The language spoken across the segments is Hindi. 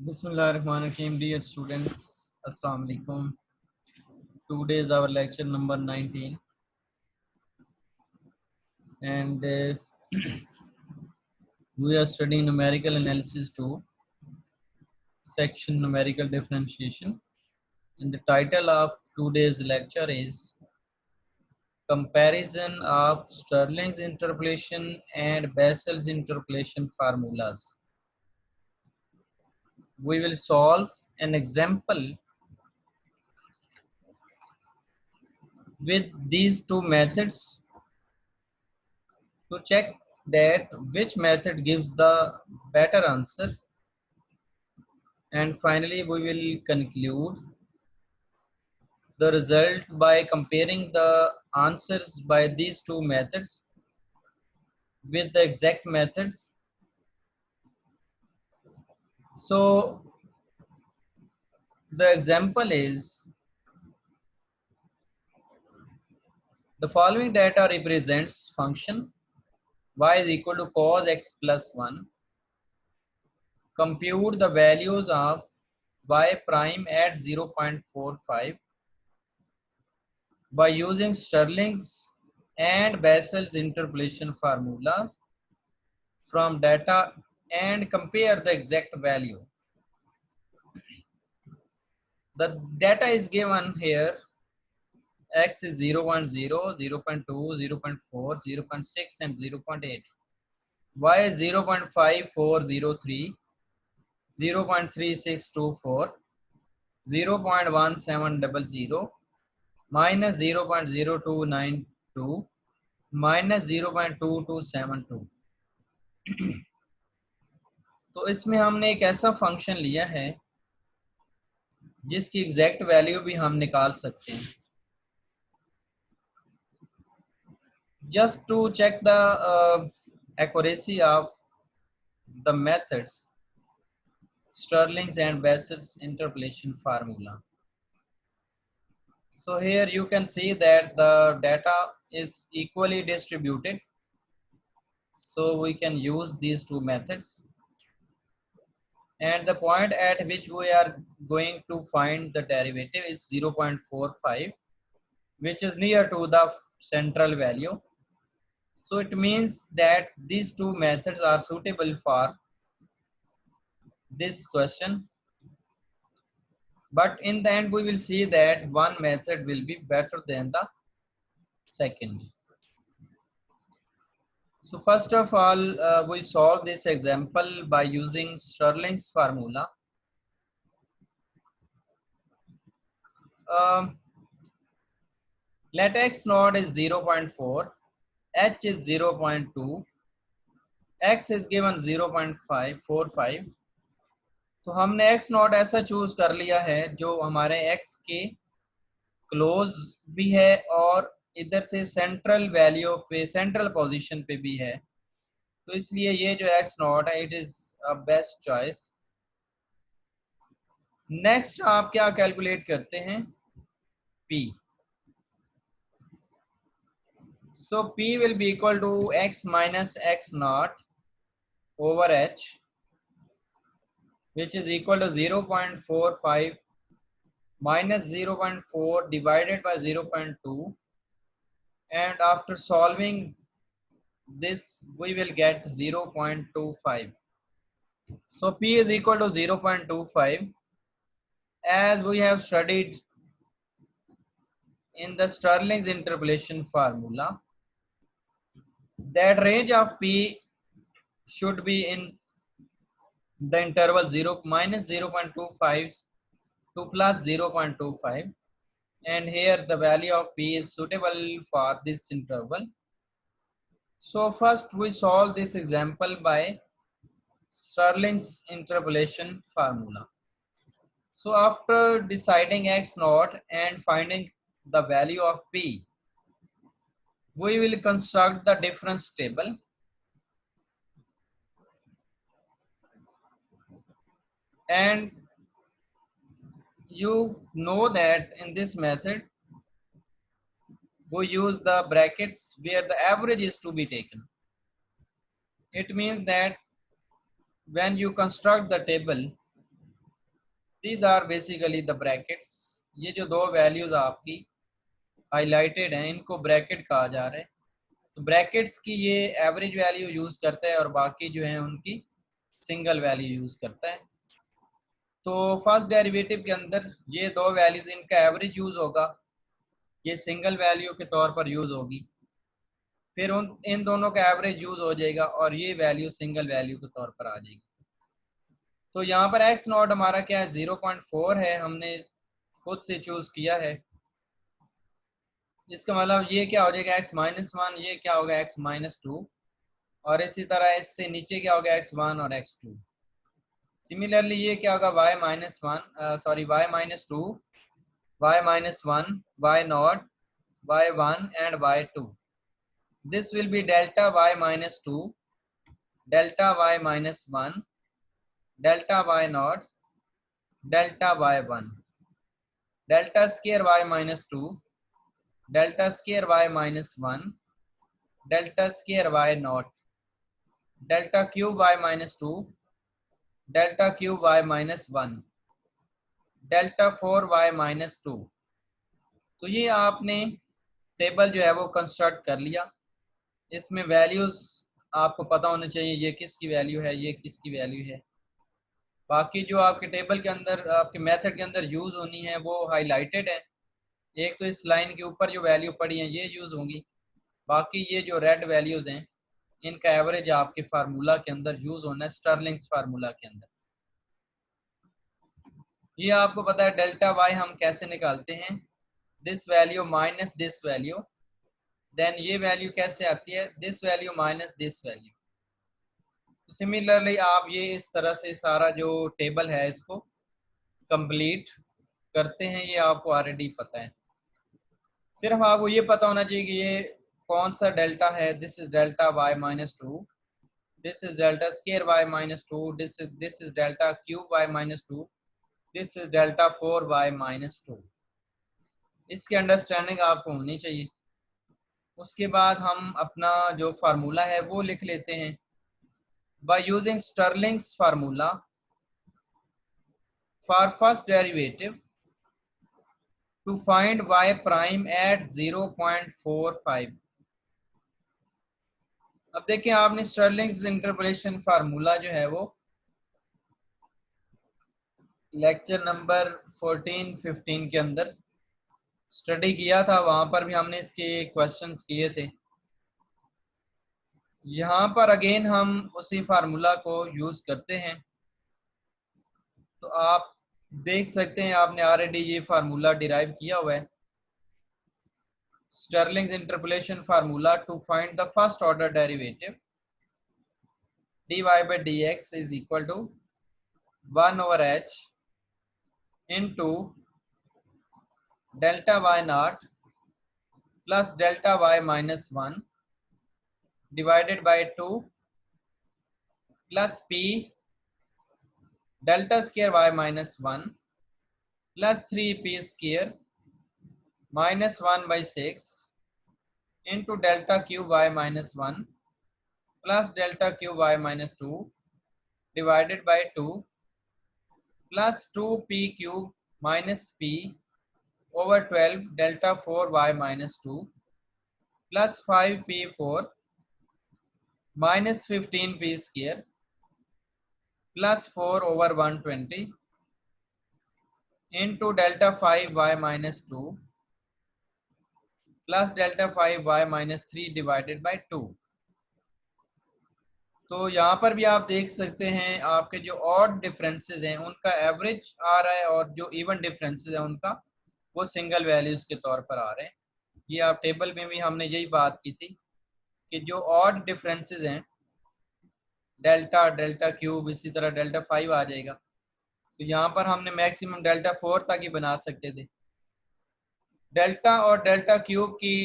Bismillahirrahmanirrahim. Dear students, Assalamu alaikum. Today is our lecture number 19, and we are studying numerical analysis 2, section numerical differentiation. And the title of today's lecture is Comparison of Stirling's interpolation and Bessel's interpolation formulas. We will solve an example with these two methods to check that which method gives the better answer, and finally we will conclude the result by comparing the answers by these two methods with the exact methods. So the example is the following data represents function y is equal to cos x plus 1. Compute the values of y prime at 0.45 by using Stirling's and Bessel's interpolation formula from data and compare the exact value. The data is given here. X is 0.0, 0.2, 0.4, 0.6 and 0.8. Y is 0.5403, 0.3624, 0.1700, minus 0.0292, minus 0.2272. तो इसमें हमने एक ऐसा फंक्शन लिया है जिसकी एग्जैक्ट वैल्यू भी हम निकाल सकते हैं. Just to check the accuracy of the methods, Stirling's and Bessel's interpolation formula. So here you can see that the data is equally distributed. So we can use these two methods. And the point at which we are going to find the derivative is 0.45, which is near to the central value. So it means that these two methods are suitable for this question. But in the end, we will see that one method will be better than the second. So first of all, we solve this example by using Stirling's formula. Let x naught is 0.4, h is 0.2, x is given 0.545. तो हमने x नॉट ऐसा चूज कर लिया है जो हमारे x के क्लोज भी है और इधर से सेंट्रल वैल्यू पे, सेंट्रल पोजीशन पे भी है. तो इसलिए ये जो x नॉट है, it is a best choice. Next आप क्या कैलकुलेट करते हैं? p. So p will be equal to x minus x naught over h, which is equal to 0.45 minus 0.4 divided by 0.2, and after solving this we will get 0.25. So p is equal to 0.25. As we have studied in the Stirling's interpolation formula, that range of p should be in the interval 0 minus 0.25 to plus 0.25, and here the value of p is suitable for this interval. So first we solve this example by Stirling's interpolation formula. So after deciding x naught and finding the value of p, we will construct the difference table. And you know that in this method we use the brackets where the average is to be taken. It means that when you construct the table, these are basically the brackets. ये जो दो वैल्यूज आपकी हाईलाइटेड हैं इनको ब्रैकेट कहा जा रहा है। तो ब्रैकेट्स की ये एवरेज वैल्यू यूज़ करता है और बाकी जो है उनकी सिंगल वैल्यू यूज़ करता है। तो फर्स्ट डेरिवेटिव के अंदर ये दो वैल्यूज इनका एवरेज यूज़ होगा, ये सिंगल वैल्यू के तौर पर यूज़ होगी, फिर उन इन दोनों का एवरेज यूज़ हो जाएगा और ये वैल्यू सिंगल वैल्यू के तौर पर आ जाएगी। तो यहाँ पर एक्स नॉट हमारा क्या है 0.4 है, हमने खुद से चूज़ किया है। इसका मतलब ये क्या हो जाएगा x-1, ये क्या होगा x-2, और इसी तरह इससे नीचे क्या होगा x1 और x2। सिमिलरली ये क्या होगा y-1 sorry y-2, y-1, y0, y1 and y2। This will be delta y-2, delta y-1, delta y0, delta y1, delta square y-2, delta square y-1, delta square y0, delta cube y-2, delta cube y-1, delta 4y-2। तो ये आपने टेबल जो है वो कंस्ट्रक्ट कर लिया। इसमें वैल्यूज आपको पता होनी चाहिए, ये किसकी वैल्यू है, ये किसकी वैल्यू है। बाकी जो आपके टेबल के अंदर आपके मेथड के अंदर यूज़ होनी है वो हाईलाइटेड है। एक तो इस लाइन के ऊपर जो वैल्यू पड़ी है ये यूज़ होंगी, बाकी ये जो रेड वैल्यूज़ हैं इनका एवरेज आपके फार्मूला के अंदर यूज़ होना है, स्टर्लिंग्स फार्मूला के अंदर। ये आपको पता है डेल्टा वाई हम कैसे निकालते हैं, this value minus this value, then ये वैल्यू कैसे आती है this value minus this value. तो सिमिलरली आप ये इस तरह से सारा जो टेबल है इसको कंप्लीट करते हैं, ये आपको ऑलरेडी पता है। सिर्फ आपको ये पता होना चाहिए कि ये कौन सा डेल्टा है, this is delta y-2, this is delta square y-2, this is delta cube y-2, this is delta 4y-2। इसकी अंडरस्टैंडिंग आपको होनी चाहिए। उसके बाद हम अपना जो फार्मूला है वो लिख लेते हैं। By using Stirling's formula for first derivative to find y prime at 0.45। अब देखिए आपने स्टर्लिंग्स इंटरपोलेशन फार्मूला जो है वो लेक्चर नंबर 14-15 के अंदर स्टडी किया था, वहां पर भी हमने इसके क्वेश्चंस किए थे। यहाँ पर अगेन हम उसी फार्मूला को यूज करते हैं। तो आप देख सकते हैं आपने ऑलरेडी ये फार्मूला डिराइव किया हुआ है। Stirling's interpolation formula to find the first order derivative dy by dx is equal to 1 over h into delta y naught plus delta y minus 1 divided by 2 plus p delta square y minus 1 plus 3p square minus 1 by 6 into delta cube y minus 1 plus delta cube y minus 2 divided by 2 plus 2p cube minus p over 12 delta 4y minus 2 plus 5p4 minus 15p square plus 4 over 120 into delta 5y minus 2 plus delta 5y minus 3 divided by 2। तो यहाँ पर भी आप देख सकते हैं आपके जो ऑड डिफरेंसेस हैं उनका एवरेज आ रहा है और जो इवन डिफरेंसेस हैं उनका वो सिंगल वैल्यूज के तौर पर आ रहे हैं। ये आप टेबल में भी हमने यही बात की थी कि जो ऑड डिफरेंसेस हैं डेल्टा डेल्टा क्यूब इसी तरह डेल्टा 5 आ जाएगा। तो यहाँ पर हमने मैक्सिमम डेल्टा 4 तक ही बना सकते थे। डेल्टा और डेल्टा क्यूब की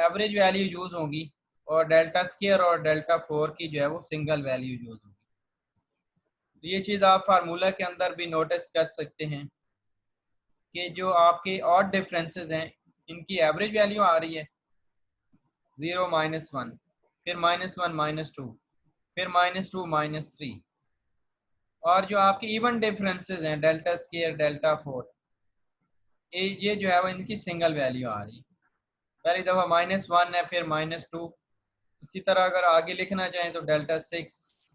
एवरेज वैल्यू यूज होगी और डेल्टा स्क्वायर और डेल्टा 4 की जो है वो सिंगल वैल्यू यूज होगी। तो ये चीज़ आप फार्मूला के अंदर भी नोटिस कर सकते हैं कि जो आपके ऑड डिफरेंसेस हैं इनकी एवरेज वैल्यू आ रही है 0 -1, फिर -1 -2, फिर -2 -3, और जो आपके इवन डिफरेंसेस हैं डेल्टा स्केयर डेल्टा 4, ये जो है वो इनकी सिंगल वैल्यू आ रही है। पहली दफ़ा -1 है, फिर -2। इसी तरह अगर आगे लिखना चाहें तो डेल्टा 6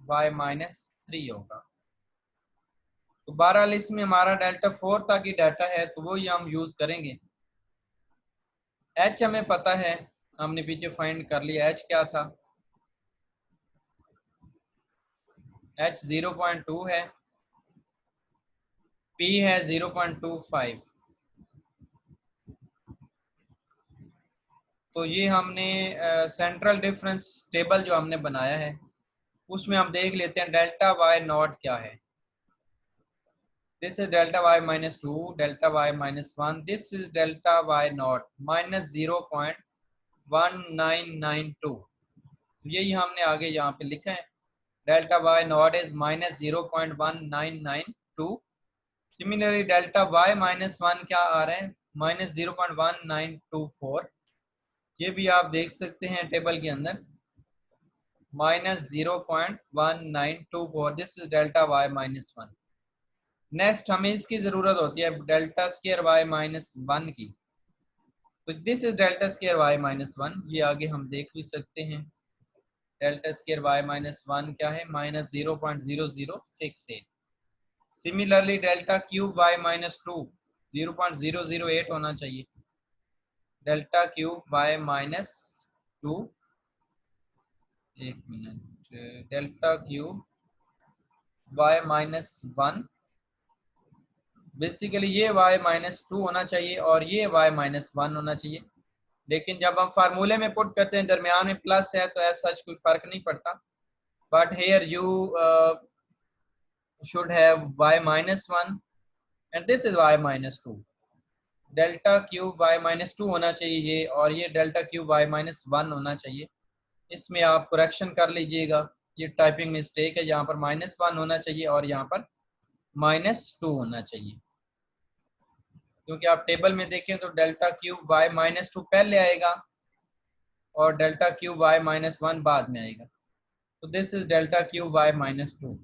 बाय -3 होगा। तो बहरहाल इसमें हमारा डेल्टा 4 तक ही डाटा है, तो वो ही हम यूज़ करेंगे। एच हमें पता है, हमने पीछे फाइंड कर लिया। एच क्या था? एच 0.2 है, पी है 0.25। तो ये हमने सेंट्रल डिफरेंस टेबल जो हमने बनाया है उसमें हम देख लेते हैं डेल्टा वाई नॉट क्या है। This is delta y -2, delta y -1, this is delta y naught -0.1992। यही हमने आगे यहाँ पे लिखा है, delta y naught is -0.1992। Similarly delta y -1 क्या आ रहा है? -0.1924। ये भी आप देख सकते हैं टेबल के अंदर, -0.1924। This is delta y -1। Next हमें इसकी ज़रूरत होती है डेल्टा स्केयर वाई -1 की। तो this is delta square y -1, ये आगे हम देख भी सकते हैं। डेल्टा स्केयर वाई -1 क्या है? -0.0068। सिमिलरली डेल्टा क्यूब वाई -2 0.008 होना चाहिए। डेल्टा क्यूब वाई -2, एक मिनट, डेल्टा क्यूब वाई -1, बेसिकली ये वाई -2 होना चाहिए और ये वाई -1 होना चाहिए। लेकिन जब हम फार्मूले में पुट करते हैं दरमियान में प्लस है तो ऐसा कुछ फर्क नहीं पड़ता। But here you should have y -1 and this is y -2। Delta cube y -2 होना चाहिए ये, और ये डेल्टा क्यूब y -1 होना चाहिए। इसमें आप करेक्शन कर लीजिएगा, ये टाइपिंग मिस्टेक है। यहाँ पर -1 होना चाहिए और यहाँ पर -2 होना चाहिए, क्योंकि आप टेबल में देखें तो डेल्टा क्यूब y -2 पहले आएगा और डेल्टा क्यूब y -1 बाद में आएगा। तो this is delta cube y -2,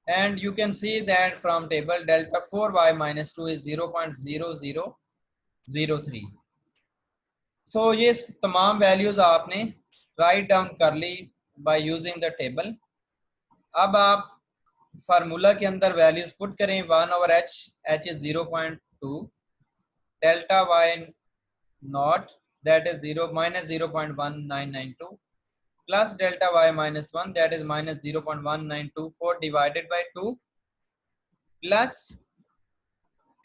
and you can see that from table delta 4y -2 is 0.0003। so ये तमाम वैल्यूज आपने राइट डाउन कर ली बाय यूजिंग द टेबल। अब आप फार्मूला के अंदर वैल्यूज पुट करें। 1/h, h is 0.2, delta y not that is 0.1992 plus delta y -1 that is -0.1924 divided by 2 plus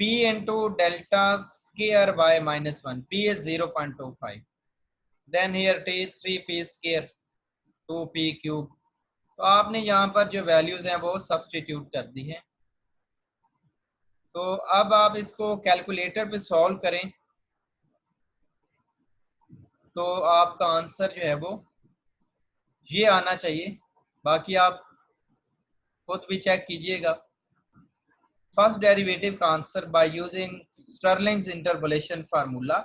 p into delta square y -1, p is 0.25, then here t 3p square 2p cube। तो आपने यहाँ पर जो वैल्यूज हैं वो सब्सटीट्यूट कर दी है। तो अब आप इसको कैलकुलेटर पे सॉल्व करें तो आपका आंसर जो है वो ये आना चाहिए। बाकी आप खुद भी चेक कीजिएगा। फर्स्ट डेरिवेटिव का answer by using Stirling's interpolation formula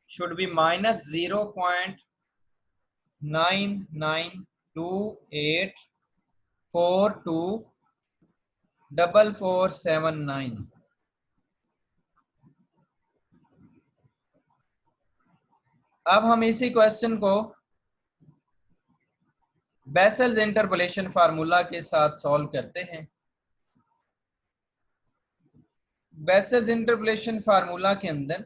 should be -0.9928424479। अब हम इसी क्वेश्चन को बेसेल्स इंटरपोलेशन फार्मूला के साथ सॉल्व करते हैं। बेसेल्स इंटरपोलेशन फार्मूला के अंदर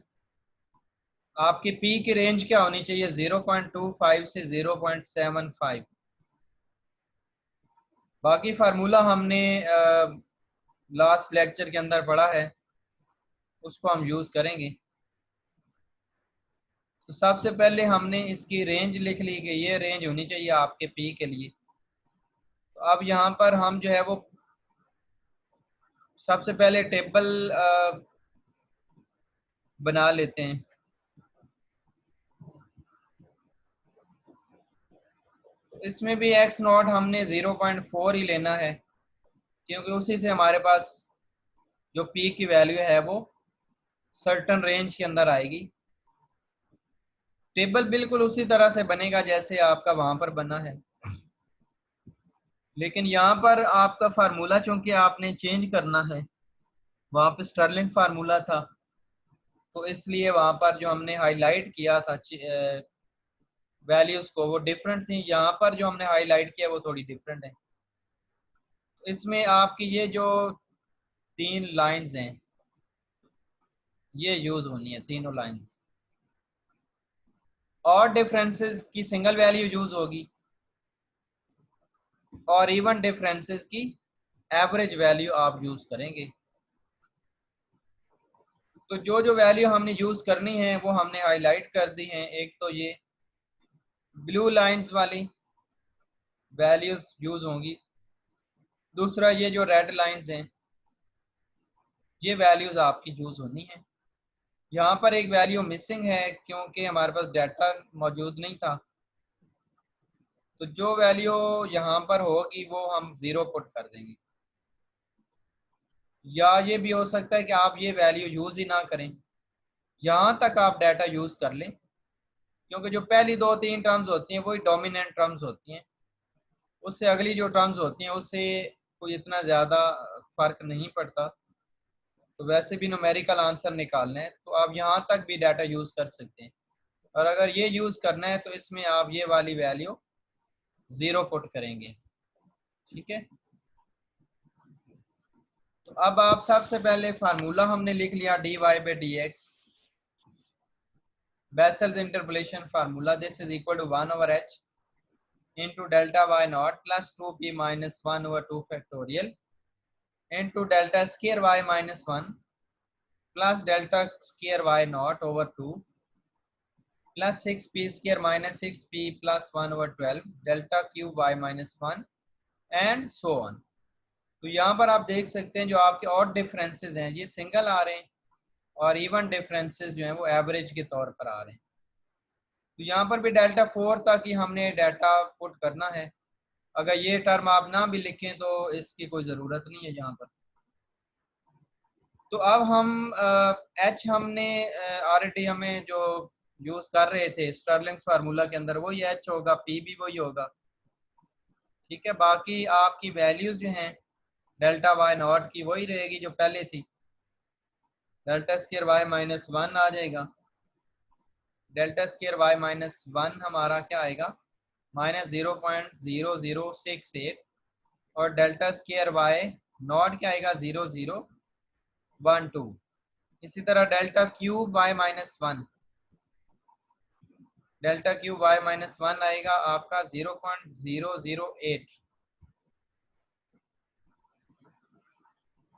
आपकी P की रेंज क्या होनी चाहिए? 0.25 से 0.75। बाकी फार्मूला हमने लास्ट लेक्चर के अंदर पढ़ा है, उसको हम यूज़ करेंगे। तो सबसे पहले हमने इसकी रेंज लिख ली कि ये रेंज होनी चाहिए आपके P के लिए। तो अब यहाँ पर हम जो है वो सबसे पहले टेबल बना लेते हैं। इसमें भी x नॉट हमने 0.4 ही लेना है, क्योंकि उसी से हमारे पास जो P की वैल्यू है वो सर्टन रेंज के अंदर आएगी। टेबल बिल्कुल उसी तरह से बनेगा जैसे आपका वहां पर बना है। लेकिन यहाँ पर आपका फार्मूला चूंकि आपने चेंज करना है, वहाँ पे स्टर्लिंग फार्मूला था, तो इसलिए वहाँ पर जो हमने हाईलाइट किया था वैल्यूज को वो डिफरेंट थी। यहाँ पर जो हमने हाईलाइट किया वो थोड़ी डिफरेंट है। इसमें आपकी ये जो 3 लाइंस हैं ये यूज होनी है, तीनों लाइंस। और डिफरेंसेस की सिंगल वैल्यू यूज होगी और इवन डिफरेंसेस की एवरेज वैल्यू आप यूज करेंगे। तो जो जो वैल्यू हमने यूज करनी है वो हमने हाईलाइट कर दी हैं। एक तो ये ब्लू लाइंस वाली वैल्यूज यूज होंगी, दूसरा ये जो रेड लाइंस हैं ये वैल्यूज आपकी यूज होनी है। यहाँ पर एक वैल्यू मिसिंग है क्योंकि हमारे पास डाटा मौजूद नहीं था, तो जो वैल्यू यहाँ पर होगी वो हम 0 पुट कर देंगे। या ये भी हो सकता है कि आप ये वैल्यू यूज ही ना करें, यहाँ तक आप डाटा यूज कर लें, क्योंकि जो पहली 2-3 टर्म्स होती हैं वही डोमिनेंट टर्म्स होती हैं। उससे अगली जो टर्म्स होती हैं उससे कोई इतना ज़्यादा फर्क नहीं पड़ता। तो वैसे भी न्यूमेरिकल आंसर निकालना है तो आप यहाँ तक भी डाटा यूज़ कर सकते हैं, और अगर ये यूज़ करना है तो इसमें आप ये वाली वैल्यू 0 पुट करेंगे। ठीक है, तो अब आप सबसे पहले फार्मूला हमने लिख लिया dy/dx, Bessel's interpolation formula. This is equal to 1/h into delta y naught plus 2p minus 1 over 2 factorial into delta square y minus 1 plus delta square y naught over 2 plus 6p square minus 6p plus 1 over 12 delta cube y minus 1 and so on। तो यहाँ पर आप देख सकते हैं जो आपके और डिफरेंसेस हैं ये सिंगल आ रहे हैं और इवन डिफरेंसेस जो हैं वो एवरेज के तौर पर आ रहे हैं। तो यहाँ पर भी डेल्टा 4 तक ही हमने डाटा पुट करना है। अगर ये टर्म आप ना भी लिखें तो इसकी कोई ज़रूरत नहीं है यहाँ पर। तो अब हम एच हमने ऑलरेडी हमें जो यूज़ कर रहे थे स्टर्लिंग फार्मूला के अंदर वही एच होगा, पी भी वही होगा। ठीक है, बाकी आपकी वैल्यूज़ जो हैं डेल्टा वाई नॉट की वही रहेगी जो पहले थी। डेल्टा स्केयर वाई माइनस 1 आ जाएगा, डेल्टा स्केयर वाई माइनस 1 हमारा क्या आएगा -0.0068 और डेल्टा स्केयर वाई नॉट क्या आएगा 0.012। इसी तरह delta cube y minus 1, delta cube y minus 1 आएगा आपका 0.008।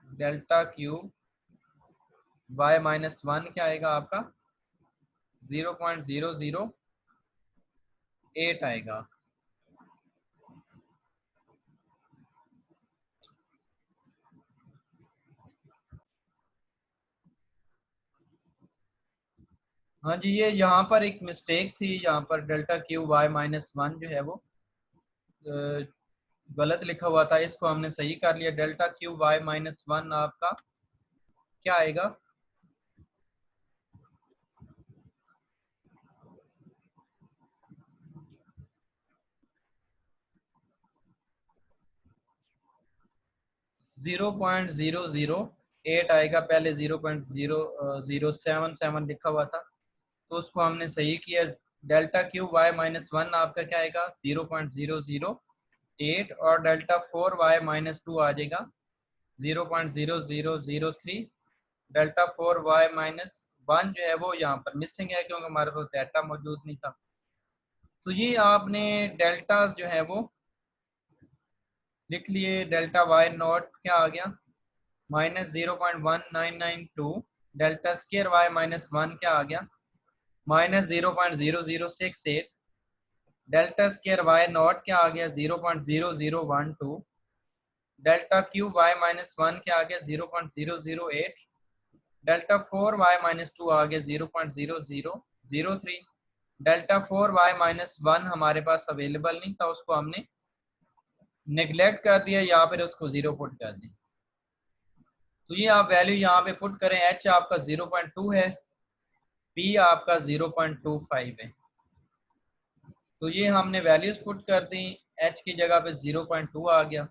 डेल्टा क्यूब वाई माइनस 1 क्या आएगा आपका 0.008 आएगा। हाँ जी, ये यहाँ पर एक मिस्टेक थी, यहाँ पर डेल्टा क्यूब वाई माइनस 1 जो है वो गलत लिखा हुआ था, इसको हमने सही कर लिया। डेल्टा क्यूब वाई माइनस 1 आपका क्या आएगा 0.008 आएगा। पहले 0.0077 लिखा हुआ था तो उसको हमने सही किया। डेल्टा क्यूब वाई माइनस 1 आपका क्या आएगा 0.008 और डेल्टा 4 वाई माइनस 2 आ जाएगा 0.0003। डेल्टा 4 वाई माइनस 1 जो है वो यहाँ पर मिसिंग है क्योंकि हमारे पास डाटा मौजूद नहीं था। तो ये आपने डेल्टास जो है वो लिख लिए। डेल्टा वाई नॉट क्या आ गया -0.1992, डेल्टा स्केयर वाई माइनस 1 क्या आ गया -0.0068, डेल्टा स्केयर वाई नॉट क्या आ गया 0.0012, डेल्टा क्यूब वाई माइनस 1 क्या आ गया 0.008, डेल्टा 4 वाई माइनस 2 आ गया 0.0003। डेल्टा 4 वाई माइनस 1 हमारे पास अवेलेबल नहीं था, उसको हमने नेग्लेक्ट कर दिया या फिर उसको 0 पुट कर दिया। तो ये आप वैल्यू यहाँ पे पुट करें। एच आपका 0.2 है, पी आपका 0.25 है। तो ये हमने वैल्यूज पुट कर दी एच की जगह पे 0.2 आ गया,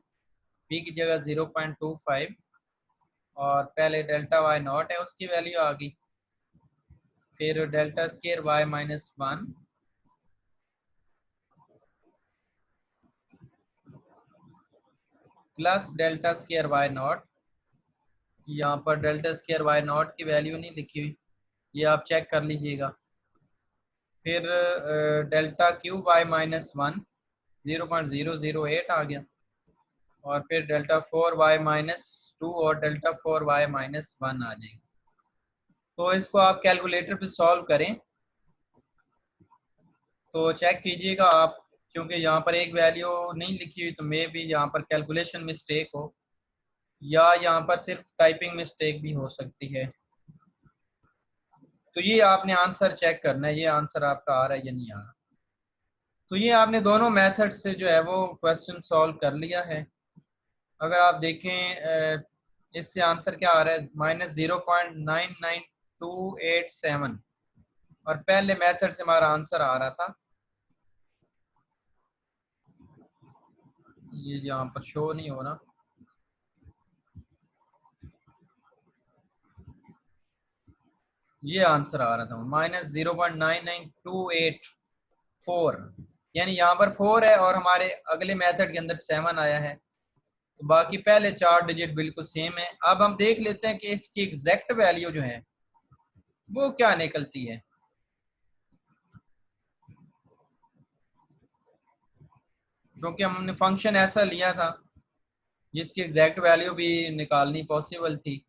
पी की जगह 0.25 और पहले डेल्टा वाई नॉट है उसकी वैल्यू आ गई, फिर delta square y minus 1 plus delta square y naught. यहाँ पर डेल्टा स्केयर वाई नॉट की वैल्यू नहीं लिखी हुई, ये आप चेक कर लीजिएगा। फिर डेल्टा क्यू वाई माइनस 1 0.008 आ गया, और फिर डेल्टा 4y माइनस 2 और डेल्टा 4y माइनस 1 आ जाएगी। तो इसको आप कैलकुलेटर पे सॉल्व करें तो चेक कीजिएगा आप, क्योंकि यहाँ पर एक वैल्यू नहीं लिखी हुई तो मे भी यहाँ पर कैलकुलेशन मिस्टेक हो, या यहाँ पर सिर्फ टाइपिंग मिस्टेक भी हो सकती है। तो ये आपने आंसर चेक करना है, ये आंसर आपका आ रहा है या नहीं आ रहा। तो ये आपने दोनों मेथड से जो है वो क्वेश्चन सॉल्व कर लिया है। अगर आप देखें इससे आंसर क्या आ रहा है, -0.99287, और पहले मेथड से हमारा आंसर आ रहा था, ये यहाँ पर शो नहीं हो रहा, ये आंसर आ रहा था -0.99284, यानी यहाँ पर 4 है और हमारे अगले मेथड के अंदर 7 आया है, तो बाकी पहले 4 डिजिट बिल्कुल सेम है। अब हम देख लेते हैं कि इसकी एग्जैक्ट वैल्यू जो है वो क्या निकलती है। क्योंकि हमने फंक्शन ऐसा लिया था जिसकी एग्जैक्ट वैल्यू भी निकालनी पॉसिबल थी।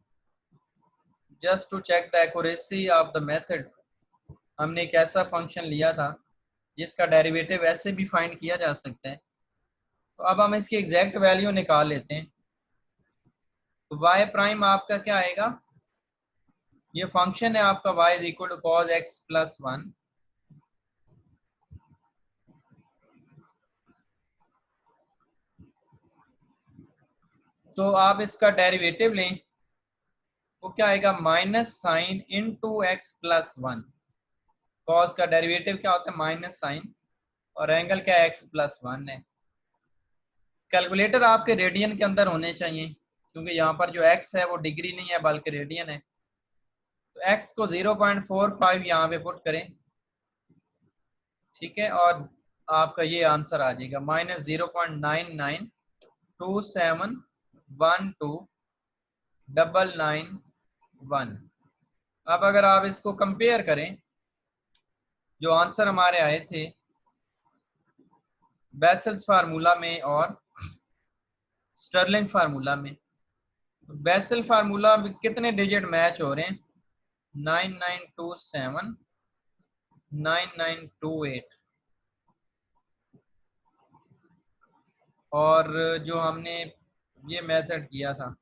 Just to check the accuracy of the method, हमने एक ऐसा फंक्शन लिया था जिसका डेरिवेटिव ऐसे भी फाइंड किया जा सकता है। तो अब हम इसकी एग्जैक्ट वैल्यू निकाल लेते हैं। तो y प्राइम आपका क्या आएगा, ये फंक्शन है आपका y is equal to cos x plus 1, तो आप इसका डेरिवेटिव लें वो क्या आएगा, minus sine into x plus 1। Cos का डेरिवेटिव क्या होता है, माइनस साइन, और एंगल क्या है, एक्स प्लस 1 है। कैलकुलेटर आपके रेडियन के अंदर होने चाहिए, क्योंकि यहाँ पर जो x है वो डिग्री नहीं है बल्कि रेडियन है। तो x को 0.45 यहाँ पे पुट करें, ठीक है, और आपका ये आंसर आ जाएगा -0.9927129991। अब अगर आप इसको कंपेयर करें, जो आंसर हमारे आए थे बेसल्स फार्मूला में और स्टर्लिंग फार्मूला में, बेसल फार्मूला में कितने डिजिट मैच हो रहे हैं, 9927 9928, और जो हमने ये मेथड किया था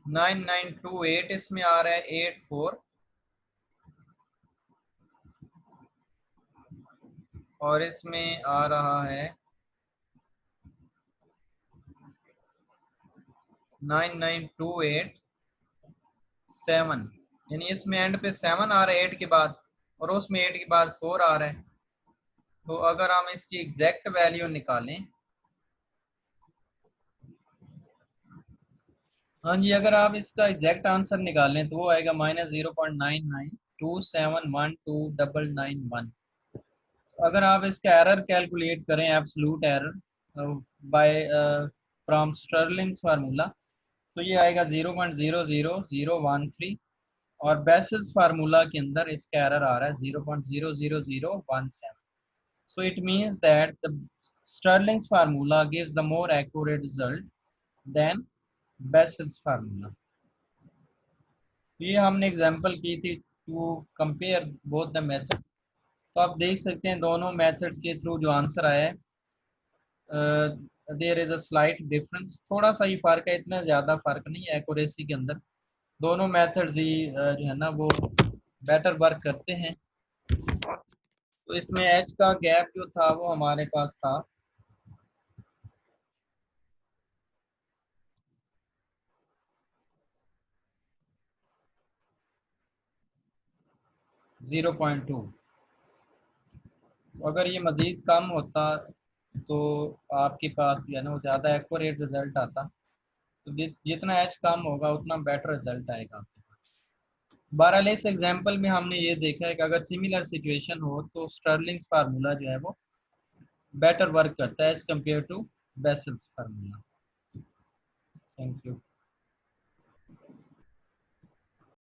9928, इसमें आ रहा है 84, और इसमें आ रहा है 99287, यानी इसमें एंड पे 7 आ रहा है 8 के बाद, और उसमें 8 के बाद 4 आ रहा है। तो अगर हम इसकी एग्जैक्ट वैल्यू निकालें, हाँ जी, अगर आप इसका एग्जैक्ट आंसर निकालें तो वो आएगा -0.9927129991। अगर आप इसका एरर कैलकुलेट करें, absolute error by from Stirling's formula, तो ये आएगा 0.00013, और बेसल्स फार्मूला के अंदर इसका एरर आ रहा है 0.00017। So it means that the Stirling's formula gives the more accurate result than Bessel's formula. ये हमने एग्जांपल की थी to compare both the methods. तो आप देख सकते हैं दोनों मेथड्स के थ्रू जो आंसर आया है, there is a slight difference, थोड़ा सा ही फर्क है, इतना ज़्यादा फर्क नहीं है एक्यूरेसी के अंदर। दोनों मेथड्स ही जो है ना वो बेटर वर्क करते हैं। तो इसमें एच का गैप जो था वो हमारे पास था 0.2, अगर ये मज़ीद कम होता तो आपके पास जो है ना वो ज़्यादा एक्यूरेट रिजल्ट आता। तो जितना एच कम होगा उतना बेटर रिजल्ट आएगा आपके पास। बहरहाल इस एग्जांपल में हमने ये देखा है कि अगर सिमिलर सिचुएशन हो तो स्टर्लिंग्स फार्मूला जो है वो बेटर वर्क करता है as compare to Bessel's formula. Thank you.